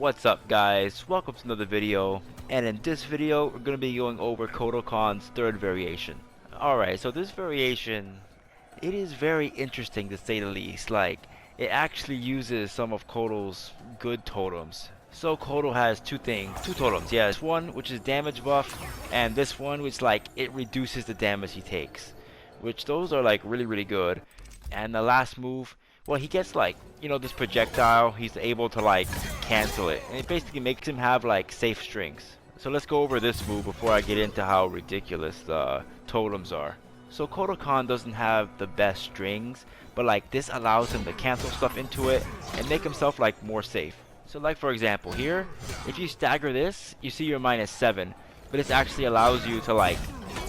What's up guys, welcome to another video, and in this video we're going to be going over Kotal Khan's third variation. Alright, so this variation, it is very interesting to say the least. Like, it actually uses some of Kotal's good totems. So Kotal has two totems. Yeah, this one which is damage buff, and this one which like it reduces the damage he takes, which those are like really good. And the last move, well, he gets like, you know, this projectile, he's able to like cancel it, and it basically makes him have like safe strings. So let's go over this move before I get into how ridiculous the totems are. So Kotal Khan doesn't have the best strings, but like this allows him to cancel stuff into it and make himself like more safe. So like for example here, if you stagger this, you see you're -7, but this actually allows you to like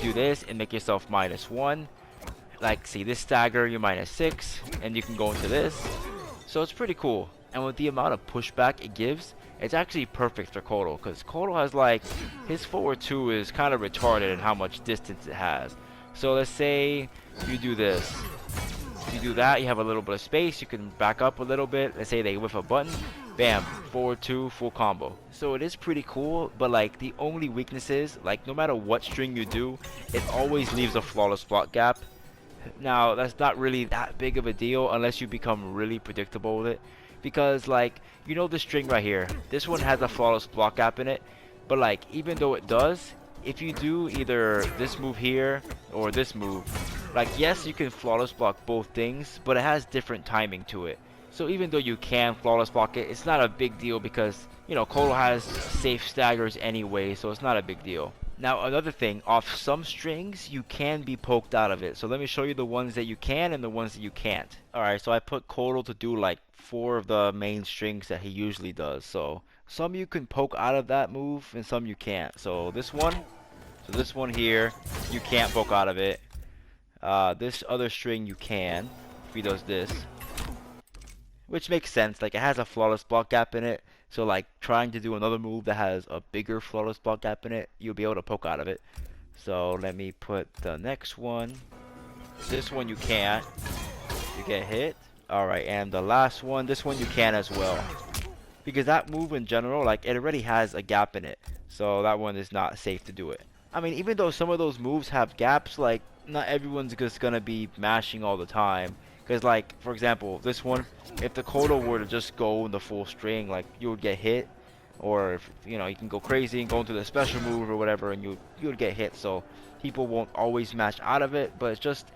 do this and make yourself -1. Like, see this stagger, you're -6, and you can go into this. So it's pretty cool. And with the amount of pushback it gives, it's actually perfect for Kotal, because Kotal has like, his forward 2 is kind of retarded in how much distance it has. So let's say you do this. If you do that, you have a little bit of space, you can back up a little bit. Let's say they whiff a button, bam, forward 2, full combo. So it is pretty cool, but like the only weakness is, like no matter what string you do, it always leaves a flawless block gap. Now that's not really that big of a deal unless you become really predictable with it, because like, you know, this string right here, this one has a flawless block gap in it, but like even though it does, if you do either this move here or this move, like yes, you can flawless block both things, but it has different timing to it. So even though you can flawless block it, it's not a big deal because, you know, Kotal has safe staggers anyway, so it's not a big deal. Now another thing, off some strings you can be poked out of it. So let me show you the ones that you can and the ones that you can't. Alright, so I put Kotal to do like 4 of the main strings that he usually does. So some you can poke out of that move and some you can't. So this one here, you can't poke out of it. This other string you can, if he does this. Which makes sense, like it has a flawless block gap in it. So like trying to do another move that has a bigger flawless block gap in it, you'll be able to poke out of it. So let me put the next one. This one you can't. You get hit. Alright, and the last one, this one you can as well. Because that move in general, like it already has a gap in it. So that one is not safe to do it. I mean, even though some of those moves have gaps, like not everyone's just gonna be mashing all the time. Because like, for example, this one, if the Kotal were to just go in the full string, like you would get hit. Or if, you know, you can go crazy and go into the special move or whatever and you would get hit. So people won't always mash out of it, but it's just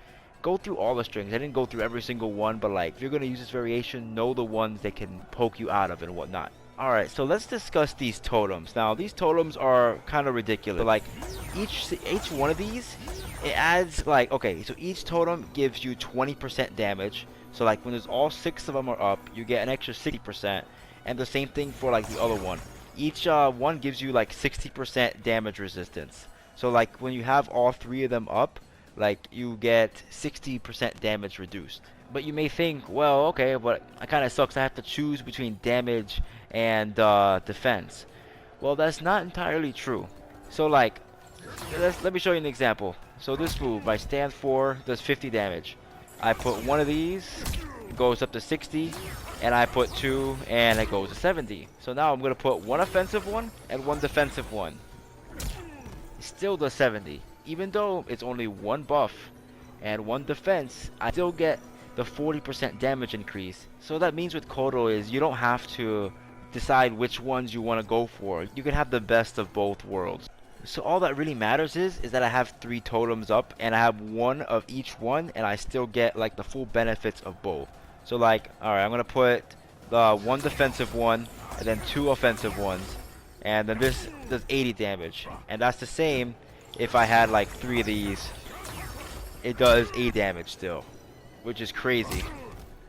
go through all the strings. I didn't go through every single one, but like if you're going to use this variation, know the ones that can poke you out of it and whatnot. Alright, so let's discuss these totems. Now these totems are kind of ridiculous. Like each one of these, it adds like, okay, so each totem gives you 20% damage. So like when there's all 6 of them are up, you get an extra 60%. And the same thing for like the other one. Each one gives you like 60% damage resistance. So like when you have all 3 of them up, like you get 60% damage reduced. But you may think, well, okay, but it kind of sucks. I have to choose between damage and defense. Well, that's not entirely true. So like, let me show you an example. So this move, my stand 4 does 50 damage. I put one of these, it goes up to 60, and I put 2, and it goes to 70. So now I'm going to put one offensive one and one defensive one. It still does 70. Even though it's only one buff and one defense, I still get the 40% damage increase. So that means with Kotal is you don't have to decide which ones you want to go for. You can have the best of both worlds. So all that really matters is that I have 3 totems up and I have one of each one, and I still get like the full benefits of both. So like, alright, I'm gonna put the one defensive one and then 2 offensive ones, and then this does 80 damage, and that's the same if I had like 3 of these. It does 8 damage still, which is crazy.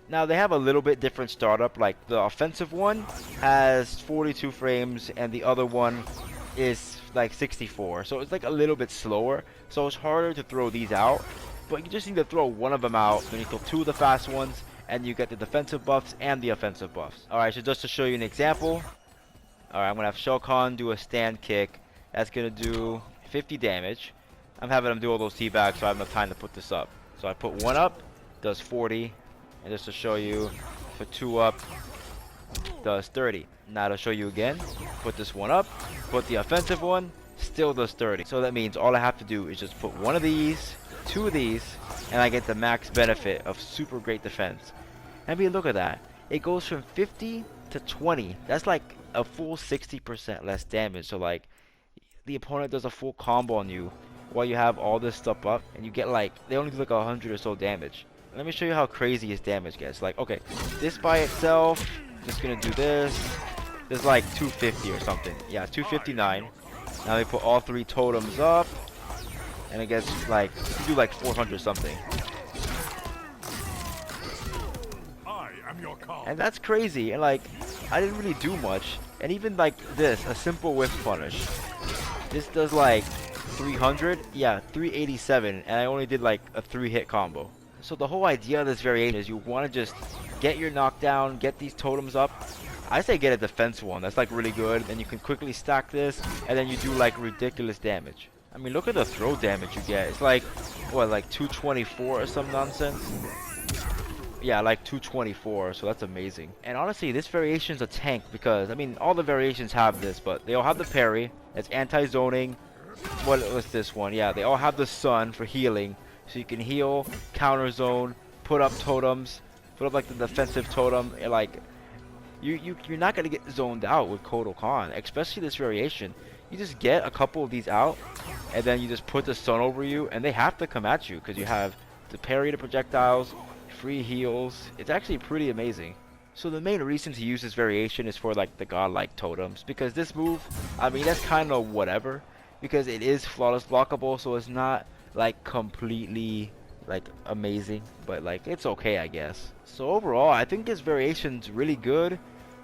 Now they have a little bit different startup. Like the offensive one has 42 frames and the other one is like 64, so it's like a little bit slower, so it's harder to throw these out. But you just need to throw one of them out, then you throw 2 of the fast ones, and you get the defensive buffs and the offensive buffs. Alright, so just to show you an example, alright, I'm gonna have Shao Kahn do a stand kick. That's gonna do 50 damage. I'm having him do all those teabags, so I have enough time to put this up. So I put 1 up, does 40, and just to show you, put 2 up, does 30. Now to show you again, put this one up, put the offensive one, still does 30. So that means all I have to do is just put one of these, two of these, and I get the max benefit of super great defense. I mean, look at that. It goes from 50 to 20. That's like a full 60% less damage. So like, the opponent does a full combo on you while you have all this stuff up, and you get like, they only do like 100 or so damage. Let me show you how crazy his damage gets. Like, okay, this by itself, just gonna do this. There's like 250 or something. Yeah, 259. Now they put all three totems up, and it gets like, you do like 400 something. And that's crazy. And like, I didn't really do much. And even like this, a simple whiff punish. This does like 300, yeah, 387, and I only did like a 3-hit combo. So the whole idea of this variation is you want to just get your knockdown, get these totems up. I say get a defense one, that's like really good, then you can quickly stack this, and then you do like ridiculous damage. I mean, look at the throw damage you get. It's like, what, like 224 or some nonsense? Yeah, like 224, so that's amazing. And honestly, this variation's a tank because, I mean, all the variations have this, but they all have the parry. It's anti-zoning. What was this one? Yeah, they all have the sun for healing. So you can heal, counter zone, put up totems, put up like the defensive totem. And like, you're not gonna get zoned out with Kotal Khan, especially this variation. You just get a couple of these out, and then you just put the sun over you, and they have to come at you because you have to parry the projectiles, free heals. It's actually pretty amazing. So the main reason to use this variation is for like the godlike totems, because this move, I mean, that's kind of whatever, because it is flawless blockable, so it's not like completely like amazing, but like it's okay, I guess. So overall, I think this variation's really good.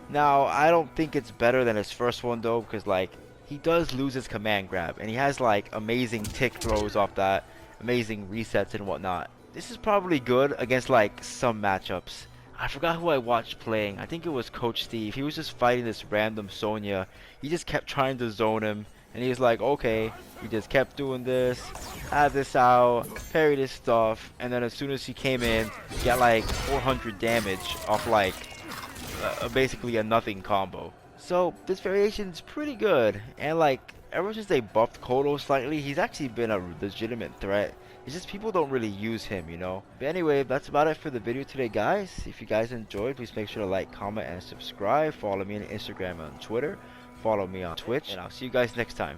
Now, I don't think it's better than his first one though, because like he does lose his command grab, and he has like amazing tick throws off that, amazing resets and whatnot. This is probably good against like some matchups. I forgot who I watched playing. I think it was Coach Steve. He was just fighting this random Sonya. He just kept trying to zone him, and he was like, okay. He just kept doing this, add this out, parry this stuff, and then as soon as he came in, he got like 400 damage off like basically a nothing combo. So this variation's pretty good, and like ever since they buffed Kodo slightly, he's actually been a legitimate threat. It's just people don't really use him, you know. But anyway, that's about it for the video today, guys. If you guys enjoyed, please make sure to like, comment, and subscribe. Follow me on Instagram and Twitter. Follow me on Twitch, and I'll see you guys next time.